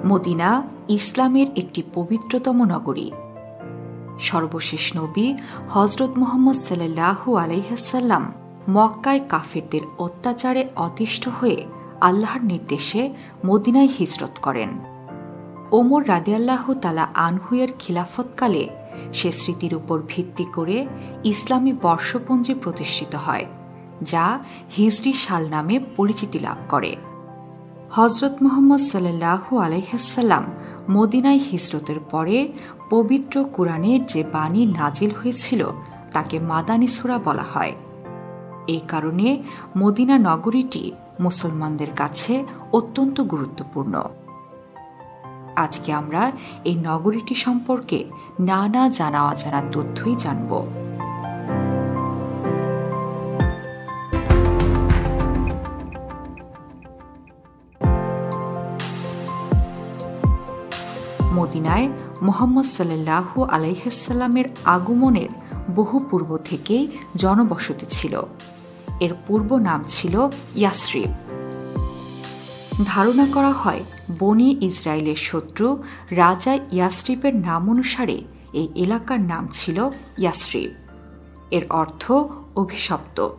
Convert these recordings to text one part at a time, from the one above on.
Medina ইসলামের একটি পবিত্রতম নগরী। সর্বশেষ নবী হযরত মুহাম্মদ সাল্লাল্লাহু আলাইহি ওয়াসাল্লাম মক্কায় কাফিরদের অত্যাচারে অতিষ্ঠ হয়ে আল্লাহর নির্দেশে মদিনায় হিজরত করেন। ওমর রাদিয়াল্লাহু তাআলা আনহু-এর খিলাফতকালে সে স্মৃতির উপর ভিত্তি করে ইসলামী বর্ষপঞ্জি প্রতিষ্ঠিত হয়, যা হিজরি সাল নামে পরিচিতি লাভ করে। হযরত মুহাম্মদ সাল্লাল্লাহু আলাইহি ওয়াসাল্লাম মদিনায় হিজরতের পরে পবিত্র কুরআনের যে বাণী নাজিল হয়েছিল তাকে মাদানী সূরা বলা হয়। এই কারণে মদিনা নগরীটি মুসলমানদের কাছে অত্যন্ত গুরুত্বপূর্ণ। আজকে আমরা এই নগরীটি সম্পর্কে নানা জানা অজানা তথ্যই জানব। মদিনায় মুহাম্মদ সাল্লাল্লাহু আলাইহি ওয়াসাল্লামের আগমনের বহু পূর্ব থেকেই জনবসতি ছিল। এর পূর্ব নাম ছিল ইয়াসরিব। ধারণা করা হয় বনি ইসরায়েলের শত্রু রাজা ইয়াসরিবের নাম অনুসারে এই এলাকার নাম ছিল ইয়াসরিব। এর অর্থ অভিশপ্ত।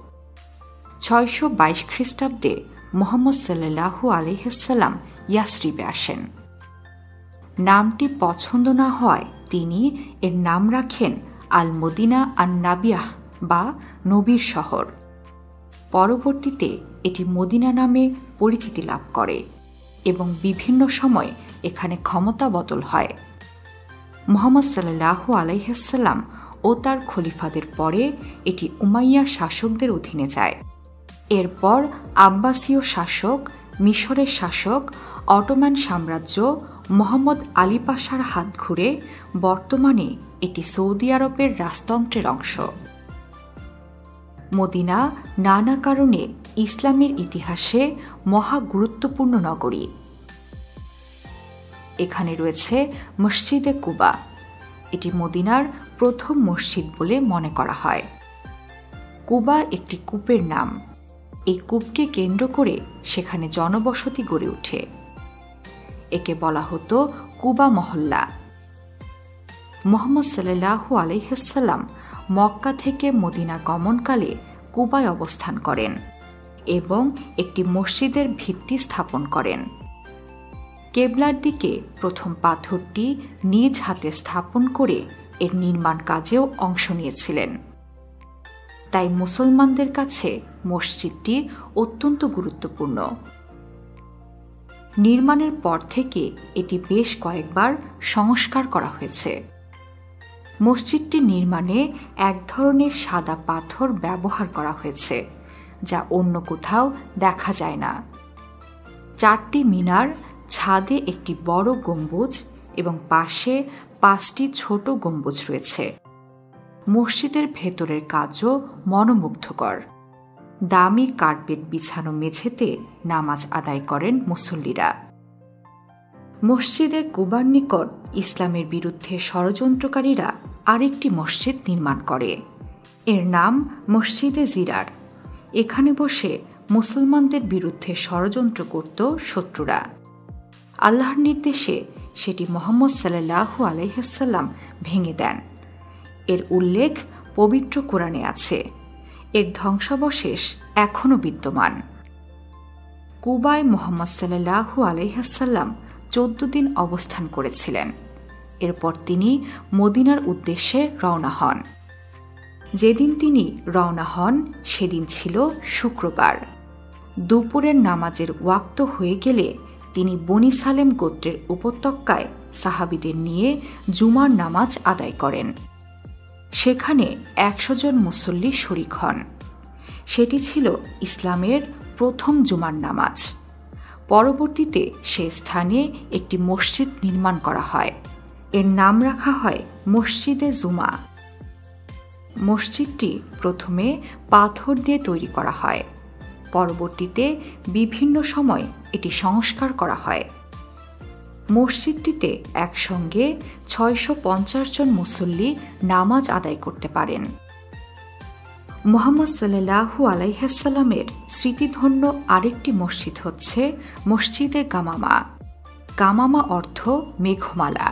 622 খ্রিস্টাব্দে মুহাম্মদ সাল্লাল্লাহু আলাইহি ওয়াসাল্লাম ইয়াসরিবে আসেন। নামটি পছন্দ না হয় তিনি এর নাম রাখেন আল মদিনা আন নাবিয়াহ বা নবীর শহর। পরবর্তীতে এটি মদিনা নামে পরিচিতি লাভ করে এবং বিভিন্ন সময় এখানে ক্ষমতা বদল হয়। মুহাম্মদ সাল্লাল্লাহু আলাইহি ওয়াসাল্লাম ও তার খলিফাদের পরে এটি উমাইয়া শাসকদের অধীনে যায়। এরপর আব্বাসীয় শাসক, মিশরের শাসক, অটোমান সাম্রাজ্য, মোহাম্মদ আলী পাশার হাত ঘুরে বর্তমানে এটি সৌদি আরবের রাজতন্ত্রের অংশ। মদিনা নানা কারণে ইসলামের ইতিহাসে মহা গুরুত্বপূর্ণ নগরী। এখানে রয়েছে মসজিদে কুবা। এটি মদিনার প্রথম মসজিদ বলে মনে করা হয়। কুবা একটি কূপের নাম। এই কূপকে কেন্দ্র করে সেখানে জনবসতি গড়ে ওঠে। একে বলা হতো কুবা মহল্লা। মুহাম্মদ সাল্লাল্লাহু আলাইহি ওয়াসাল্লাম মক্কা থেকে মদিনা গমনকালে কুবায় অবস্থান করেন এবং একটি মসজিদের ভিত্তি স্থাপন করেন। কেবলার দিকে প্রথম পাথরটি নিজ হাতে স্থাপন করে এর নির্মাণ কাজেও অংশ নিয়েছিলেন। তাই মুসলমানদের কাছে মসজিদটি অত্যন্ত গুরুত্বপূর্ণ। নির্মাণের পর থেকে এটি বেশ কয়েকবার সংস্কার করা হয়েছে। মসজিদটি নির্মাণে এক ধরনের সাদা পাথর ব্যবহার করা হয়েছে, যা অন্য কোথাও দেখা যায় না। 4টি মিনার, ছাদে একটি বড় গম্বুজ এবং পাশে 5টি ছোট গম্বুজ রয়েছে। মসজিদের ভেতরের কাজও মনোমুগ্ধকর। দামি কার্পেট বিছানো মেঝেতে নামাজ আদায় করেন মুসল্লিরা। মসজিদে কুবার নিকট ইসলামের বিরুদ্ধে ষড়যন্ত্রকারীরা আরেকটি মসজিদ নির্মাণ করে। এর নাম মসজিদে জিরার। এখানে বসে মুসলমানদের বিরুদ্ধে ষড়যন্ত্র করত শত্রুরা। আল্লাহর নির্দেশে সেটি মুহাম্মদ সাল্লাল্লাহু আলাইহি ওয়াসাল্লাম ভেঙে দেন। এর উল্লেখ পবিত্র কোরআনে আছে। এর ধ্বংসাবশেষ এখনও বিদ্যমান। কুবায় মুহাম্মদ সাল্লাল্লাহু আলাইহি ওয়াসাল্লাম 14 দিন অবস্থান করেছিলেন। এরপর তিনি মদিনার উদ্দেশ্যে রওনা হন। যেদিন তিনি রওনা হন সেদিন ছিল শুক্রবার। দুপুরের নামাজের ওয়াক্ত হয়ে গেলে তিনি বনি সালেম গোত্রের উপত্যকায় সাহাবীদের নিয়ে জুমার নামাজ আদায় করেন। সেখানে 100 জন মুসল্লি শরিক হন। সেটি ছিল ইসলামের প্রথম জুমার নামাজ। পরবর্তীতে সে স্থানে একটি মসজিদ নির্মাণ করা হয়। এর নাম রাখা হয় মসজিদে জুমা। মসজিদটি প্রথমে পাথর দিয়ে তৈরি করা হয়। পরবর্তীতে বিভিন্ন সময় এটি সংস্কার করা হয়। মসজিদটিতে একসঙ্গে 650 জন মুসল্লি নামাজ আদায় করতে পারেন। মুহাম্মদ সাল্লাল্লাহু আলাইহি ওয়াসাল্লামের স্মৃতিধন্য আরেকটি মসজিদ হচ্ছে মসজিদে গামামা। গামামা অর্থ মেঘমালা।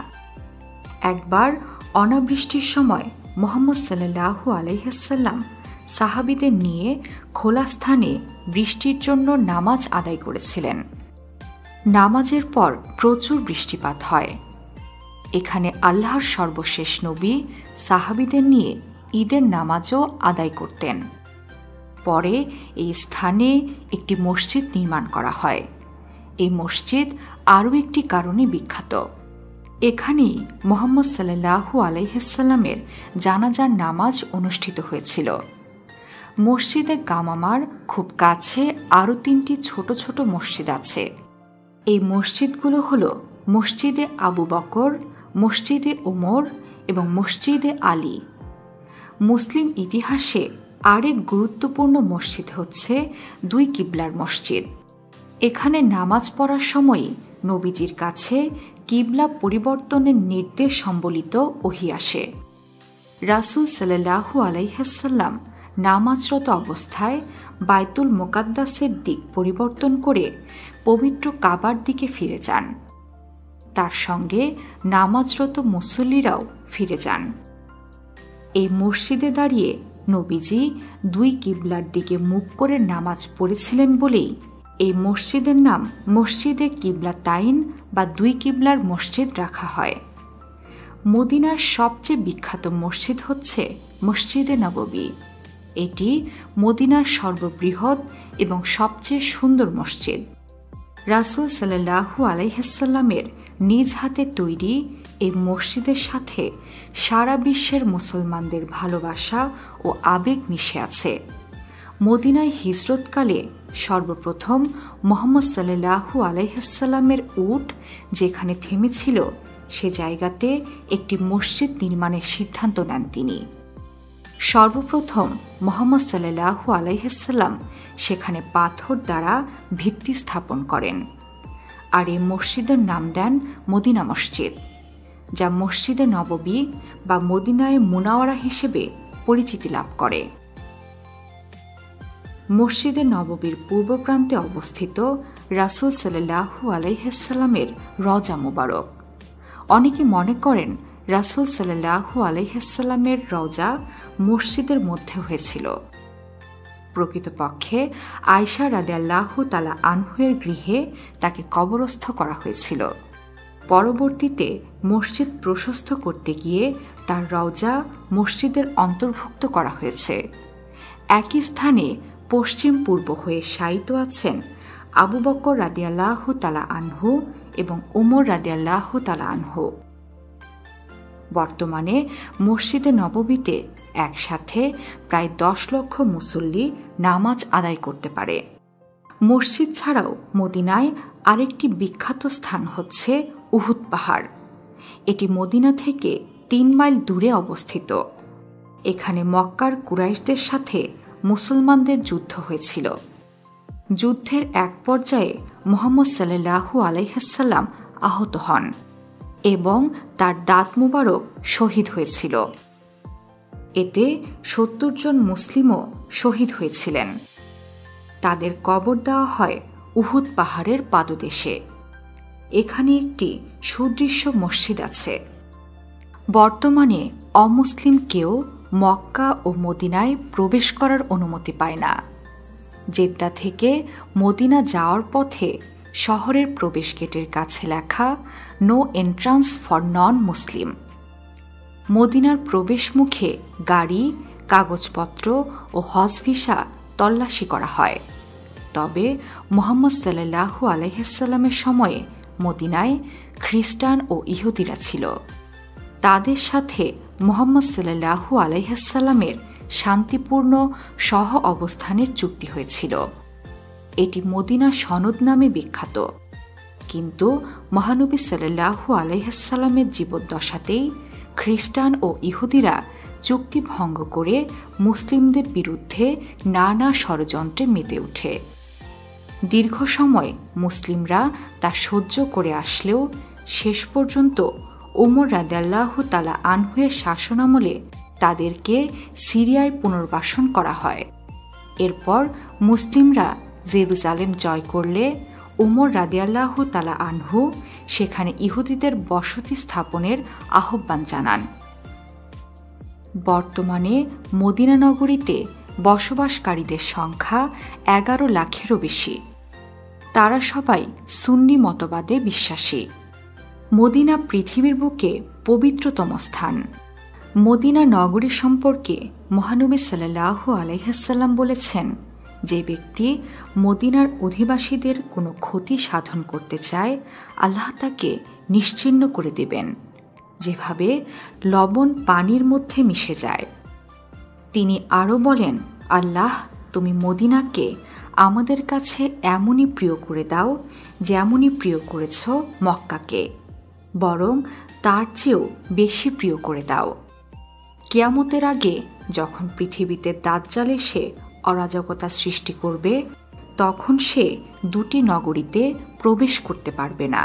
একবার অনাবৃষ্টির সময় মুহাম্মদ সাল্লাল্লাহু আলাইহি ওয়াসাল্লাম সাহাবীদের নিয়ে খোলা স্থানে বৃষ্টির জন্য নামাজ আদায় করেছিলেন। নামাজের পর প্রচুর বৃষ্টিপাত হয়। এখানে আল্লাহর সর্বশেষ নবী সাহাবীদের নিয়ে ঈদের নামাজও আদায় করতেন। পরে এই স্থানে একটি মসজিদ নির্মাণ করা হয়। এই মসজিদ আরও একটি কারণে বিখ্যাত। এখানেই মুহাম্মদ সাল্লাল্লাহু আলাইহি ওয়াসাল্লামের জানাজার নামাজ অনুষ্ঠিত হয়েছিল। মসজিদে গামামার খুব কাছে আরও 3টি ছোট ছোট মসজিদ আছে। এই মসজিদগুলো হল মসজিদে আবু বকর, মসজিদে ওমর এবং মসজিদে আলী। মুসলিম ইতিহাসে আরেক গুরুত্বপূর্ণ মসজিদ হচ্ছে 2 কিবলার মসজিদ। এখানে নামাজ পড়ার সময়ই নবীজির কাছে কিবলা পরিবর্তনের নির্দেশ সম্বলিত ওহী আসে। রাসূল সাল্লাল্লাহু আলাইহি ওয়াসাল্লাম নামাজরত অবস্থায় বাইতুল মুকাদ্দাসের দিক পরিবর্তন করে পবিত্র কাবার দিকে ফিরে যান। তার সঙ্গে নামাজরত মুসল্লিরাও ফিরে যান। এই মসজিদে দাঁড়িয়ে নবীজি 2 কিবলার দিকে মুখ করে নামাজ পড়েছিলেন বলেই এই মসজিদের নাম মসজিদে কিবলাতাইন বা 2 কিবলার মসজিদ রাখা হয়। মদিনার সবচেয়ে বিখ্যাত মসজিদ হচ্ছে মসজিদে নববী। এটি মদিনার সর্ববৃহৎ এবং সবচেয়ে সুন্দর মসজিদ। রাসূল সাল্লাল্লাহু আলাইহি ওয়াসাল্লামের নিজ হাতে তৈরি এই মসজিদের সাথে সারা বিশ্বের মুসলমানদের ভালোবাসা ও আবেগ মিশে আছে। মদিনায় হিজরতকালে সর্বপ্রথম মুহাম্মদ সাল্লাল্লাহু আলাইহি ওয়াসাল্লামের উট যেখানে থেমেছিল সে জায়গাতে একটি মসজিদ নির্মাণের সিদ্ধান্ত নেন তিনি। সর্বপ্রথম মুহাম্মদ সাল্লাল্লাহু আলাইহি ওয়াসাল্লাম সেখানে পাথর দ্বারা ভিত্তি স্থাপন করেন, আর এই মসজিদের নাম দেন মদিনা মসজিদ, যা মসজিদে নববী বা মদিনায়ে মুনাওয়ারা হিসেবে পরিচিতি লাভ করে। মসজিদে নববীর পূর্ব প্রান্তে অবস্থিত রাসূল সাল্লাল্লাহু আলাইহি ওয়াসাল্লামের রওজা মুবারক। অনেকে মনে করেন রাসূল সাল্লাল্লাহু আলাইহি ওয়াসাল্লামের রওজা মসজিদের মধ্যে হয়েছিল। প্রকৃতপক্ষে আয়েশা রাদিয়াল্লাহু তাআলা আনহুয়ের গৃহে তাকে কবরস্থ করা হয়েছিল। পরবর্তীতে মসজিদ প্রশস্ত করতে গিয়ে তার রওজা মসজিদের অন্তর্ভুক্ত করা হয়েছে। একই স্থানে পশ্চিম পূর্ব হয়ে শায়িত আছেন আবু বকর রাদিয়াল্লাহু তাআলা আনহু এবং ওমর রাদিয়াল্লাহু তাআলা আনহু। বর্তমানে মসজিদে নববীতে একসাথে প্রায় 10 লক্ষ মুসল্লি নামাজ আদায় করতে পারে। মসজিদ ছাড়াও মদিনায় আরেকটি বিখ্যাত স্থান হচ্ছে উহুদ পাহাড়। এটি মদিনা থেকে 3 মাইল দূরে অবস্থিত। এখানে মক্কার কুরাইশদের সাথে মুসলমানদের যুদ্ধ হয়েছিল। যুদ্ধের এক পর্যায়ে মুহাম্মদ সাল্লাল্লাহু আলাইহি ওয়াসাল্লাম আহত হন এবং তার দাঁত মুবারক শহীদ হয়েছিল। এতে 70 জন মুসলিমও শহীদ হয়েছিলেন। তাদের কবর দেওয়া হয় উহুদ পাহাড়ের পাদদেশে। এখানে একটি সুদৃশ্য মসজিদ আছে। বর্তমানে অমুসলিম কেউ মক্কা ও মদিনায় প্রবেশ করার অনুমতি পায় না। জেদ্দা থেকে মদিনা যাওয়ার পথে শহরের প্রবেশ গেটের কাছে লেখা নো এন্ট্রান্স ফর নন মুসলিম। মদিনার প্রবেশ মুখে গাড়ি, কাগজপত্র ও হজ ভিসা তল্লাশি করা হয়। তবে মুহাম্মদ সাল্লাল্লাহু আলাইহি ওয়াসাল্লামের সময়ে মদিনায় খ্রিস্টান ও ইহুদিরা ছিল। তাদের সাথে মুহাম্মদ সাল্লাল্লাহু আলাইহি ওয়াসাল্লামের শান্তিপূর্ণ সহ অবস্থানের চুক্তি হয়েছিল। এটি মদিনা সনদ নামে বিখ্যাত। কিন্তু মহানবী সাল্লাল্লাহু আলাইহি ওয়াসাল্লামের জীবদ্দশাতেই খ্রিস্টান ও ইহুদিরা চুক্তি ভঙ্গ করে মুসলিমদের বিরুদ্ধে নানা ষড়যন্ত্রে মেতে ওঠে। দীর্ঘ সময় মুসলিমরা তা সহ্য করে আসলেও শেষ পর্যন্ত ওমর রাদিয়াল্লাহু তাআলা আনহুয়ের শাসনামলে তাদেরকে সিরিয়ায় পুনর্বাসন করা হয়। এরপর মুসলিমরা জেরুজালেম জয় করলে উমর রাদিয়াল্লাহু তাআলা আনহু সেখানে ইহুদিদের বসতি স্থাপনের আহ্বান জানান। বর্তমানে মদিনা নগরীতে বসবাসকারীদের সংখ্যা 11 লাখেরও বেশি। তারা সবাই সুন্নি মতবাদে বিশ্বাসী। মদিনা পৃথিবীর বুকে পবিত্রতম স্থান। মদিনা নগরী সম্পর্কে মহানবী সাল্লাল্লাহু আলাইহি ওয়াসাল্লাম বলেছেন, যে ব্যক্তি মদিনার অধিবাসীদের কোনো ক্ষতি সাধন করতে চায়, আল্লাহ তাকে নিশ্চিহ্ন করে দেবেন, যেভাবে লবণ পানির মধ্যে মিশে যায়। তিনি আরও বলেন, আল্লাহ তুমি মদিনাকে আমাদের কাছে এমনই প্রিয় করে দাও যেমনই প্রিয় করেছ মক্কাকে, বরং তার চেয়েও বেশি প্রিয় করে দাও। কিয়ামতের আগে যখন পৃথিবীতে দাজ্জাল এসে অরাজকতা সৃষ্টি করবে, তখন সে দুটি নগরীতে প্রবেশ করতে পারবে না,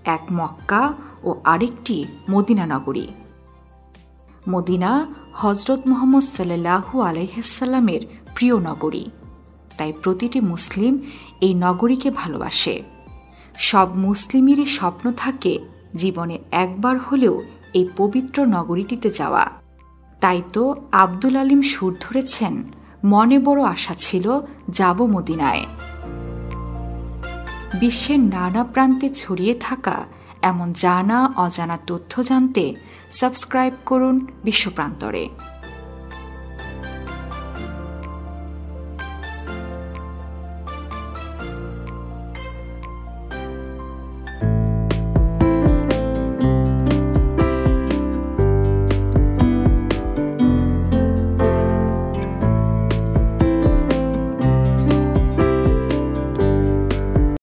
এক মক্কা ও আরেকটি মদিনা নগরী। মদিনা হজরত মুহাম্মদ সাল্লাল্লাহু আলাইহি ওয়াসাল্লামের প্রিয় নগরী, তাই প্রতিটি মুসলিম এই নগরীকে ভালোবাসে। সব মুসলিমেরই স্বপ্ন থাকে জীবনে একবার হলেও এই পবিত্র নগরীটিতে যাওয়া। তাই তো আব্দুল আলিম সুর ধরেছেন, মনে বড় আশা ছিল যাব মদিনায়। বিশ্বের নানা প্রান্তে ছড়িয়ে থাকা এমন জানা অজানা তথ্য জানতে সাবস্ক্রাইব করুন বিশ্বপ্রান্তরে।